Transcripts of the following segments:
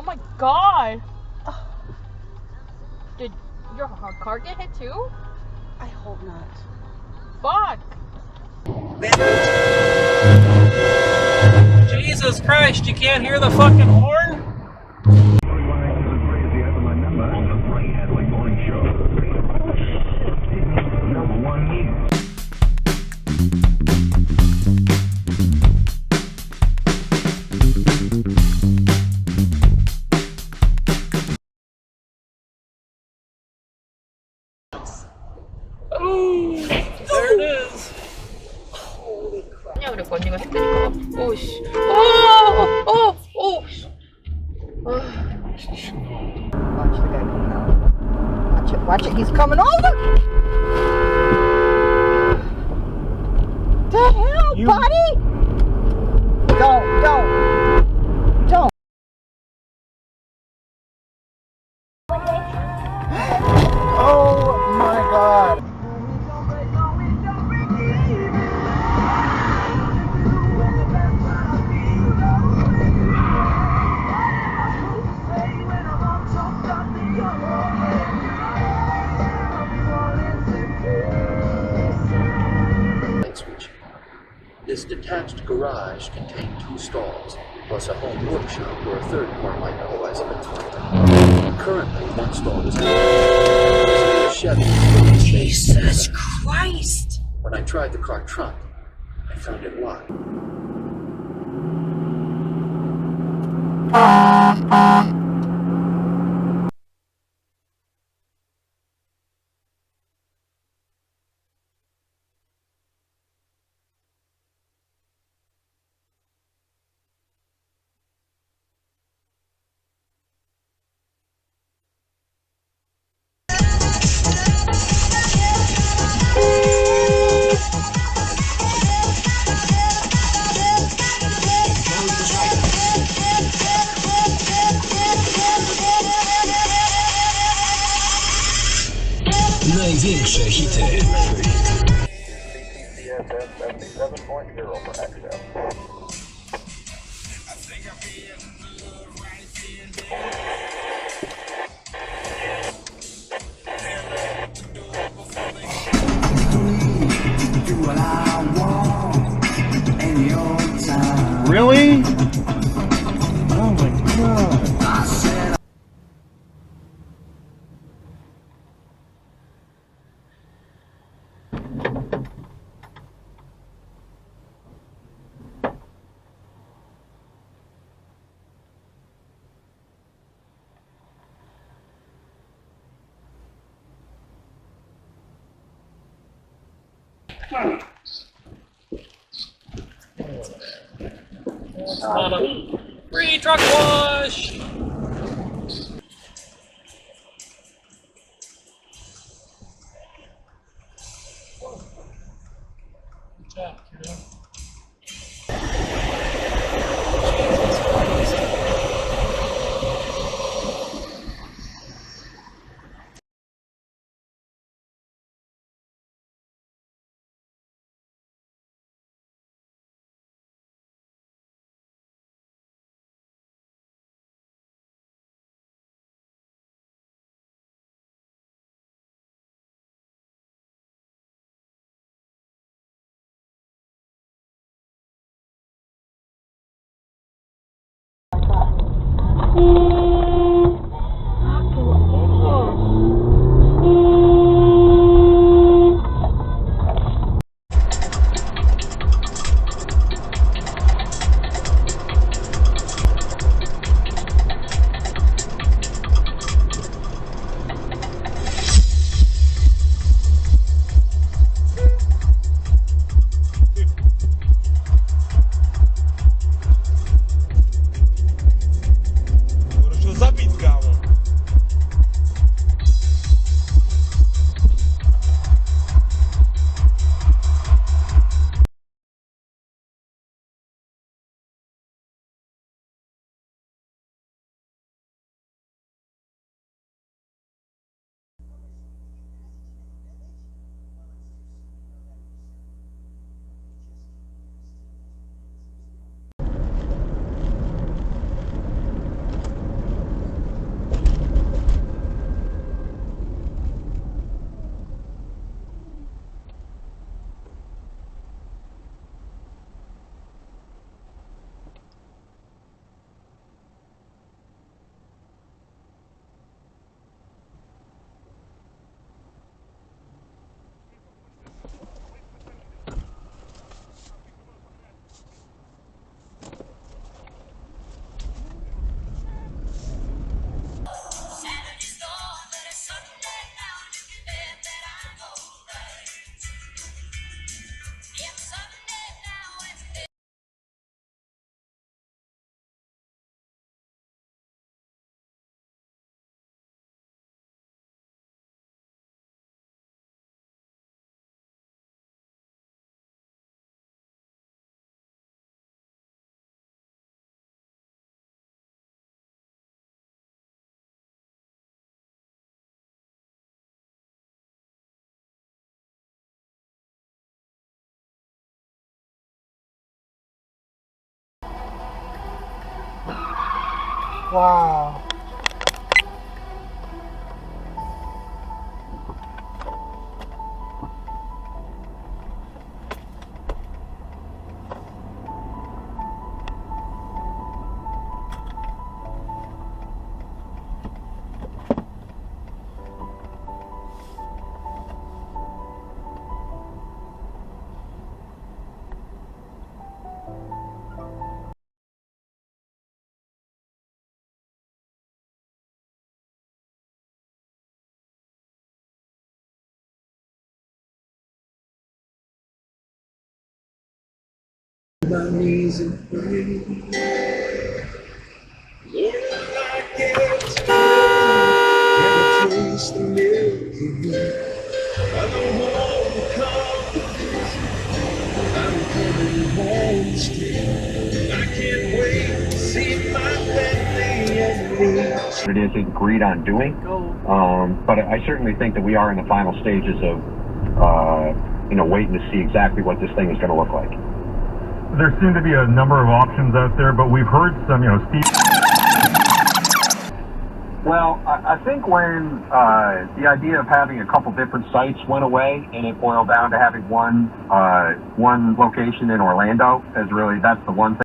my god! Did your car get hit too? I hope not. Fuck! Jesus Christ, you can't hear the fucking horn? Ooh, there it is. Holy crap. 그냥 그랬고 언니가 했으니까. 오씨. 오. Watch the guy coming out. Watch it, he's coming over! The hell, buddy? Don't. Oh my god. This detached garage contained 2 stalls, plus a home workshop where a third part might otherwise have been stored. Currently, 1 stall is empty. Chevy. Jesus Christ! When I tried the car trunk, I found it locked. Największe hity. Really? Oh my god. Free truck wash! Good job, kiddo. Wow. My knees and pray. Lord, I get and taste the milk. I don't want to come. I'm coming home still. I can't wait to see my family and me. It is agreed on doing, but I certainly think that we are in the final stages of, waiting to see exactly what this thing is going to look like. There seem to be a number of options out there, but we've heard some, steep. Well, I think when the idea of having a couple different sites went away, and it boiled down to having one location in Orlando, that's the one thing.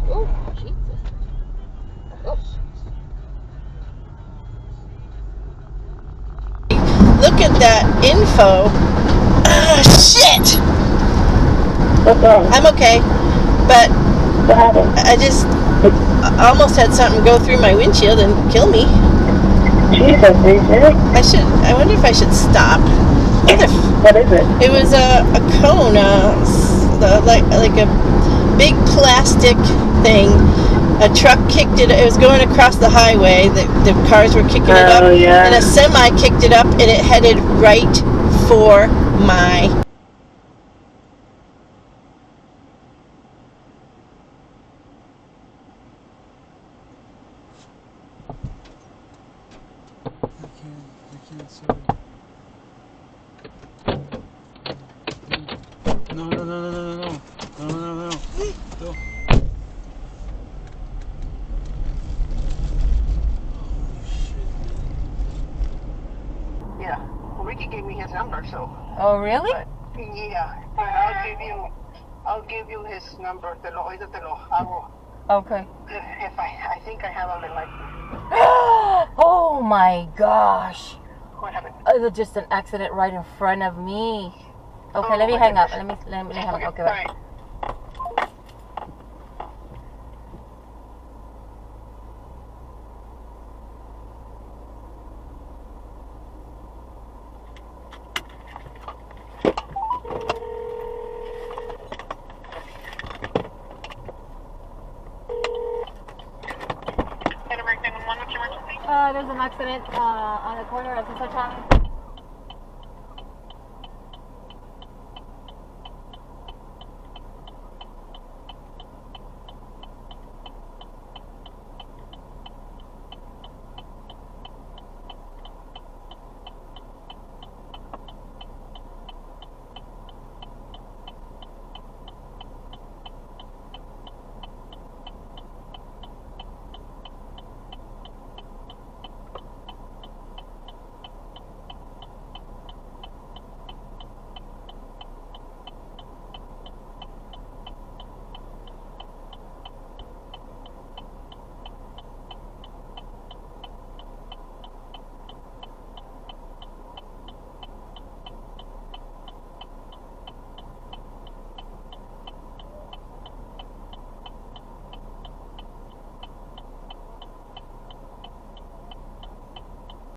Oh, Jesus. Oh. Look at that info. Shit! What's wrong? I'm okay, but What happened? I just almost had something go through my windshield and kill me. Jesus, are you serious? I wonder if I should stop. What is it? It was a cone, like a big plastic thing. A truck kicked it. It was going across the highway. The cars were kicking it up, yeah. and a semi kicked it up, and it headed right for my. I can't see. No. No. Yeah. Well, Ricky gave me his number, so. Oh, really? But, yeah. But I'll give you his number. Ahorita te lo hago. Okay. If I think I have him in my. Oh my gosh! What happened? It was just an accident right in front of me. Okay, Oh, let me my hang up. goodness. Let me hang up. Okay, bye. bye. There's an accident on the corner of Sunshine.